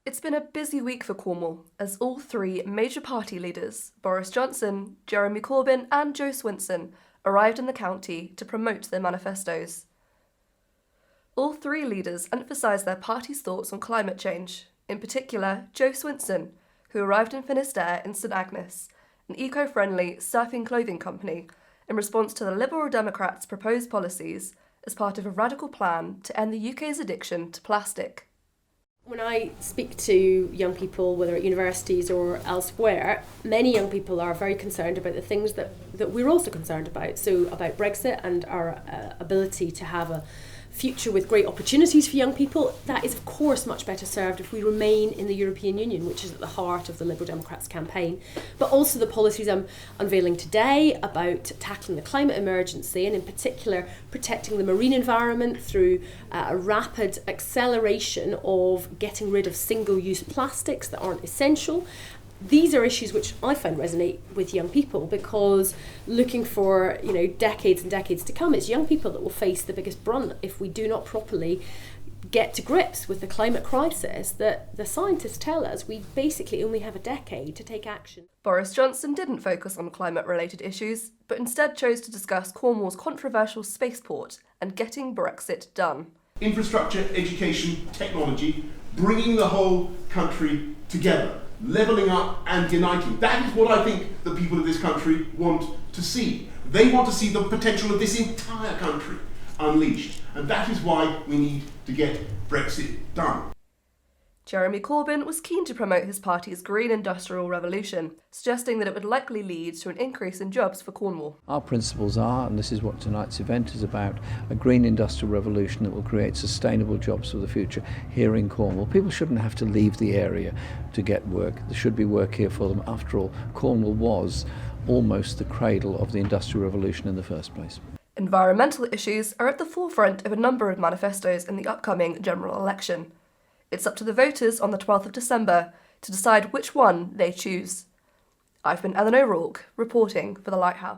It's been a busy week for Cornwall, as all three major party leaders, Boris Johnson, Jeremy Corbyn and Jo Swinson, arrived in the county to promote their manifestos. All three leaders emphasised their party's thoughts on climate change, in particular Jo Swinson, who arrived in Finisterre in St Agnes, an eco-friendly surfing clothing company, in response to the Liberal Democrats' proposed policies as part of a radical plan to end the UK's addiction to plastic. When I speak to young people, whether at universities or elsewhere, many young people are very concerned about the things that we're also concerned about. So about Brexit and our ability to have a future with great opportunities for young people. That is, of course, much better served if we remain in the European Union, which is at the heart of the Liberal Democrats campaign. But also the policies I'm unveiling today about tackling the climate emergency and in particular protecting the marine environment through a rapid acceleration of getting rid of single-use plastics that aren't essential. These are issues which I find resonate with young people because looking for decades and decades to come, it's young people that will face the biggest brunt if we do not properly get to grips with the climate crisis that the scientists tell us we basically only have a decade to take action. Boris Johnson didn't focus on climate-related issues, but instead chose to discuss Cornwall's controversial spaceport and getting Brexit done. Infrastructure, education, technology, bringing the whole country together. Levelling up and uniting. That is what I think the people of this country want to see. They want to see the potential of this entire country unleashed. And that is why we need to get Brexit done. Jeremy Corbyn was keen to promote his party's green industrial revolution, suggesting that it would likely lead to an increase in jobs for Cornwall. Our principles are, and this is what tonight's event is about, a green industrial revolution that will create sustainable jobs for the future here in Cornwall. People shouldn't have to leave the area to get work. There should be work here for them. After all, Cornwall was almost the cradle of the industrial revolution in the first place. Environmental issues are at the forefront of a number of manifestos in the upcoming general election. It's up to the voters on the 12th of December to decide which one they choose. I've been Ellen O'Rourke, reporting for The Lighthouse.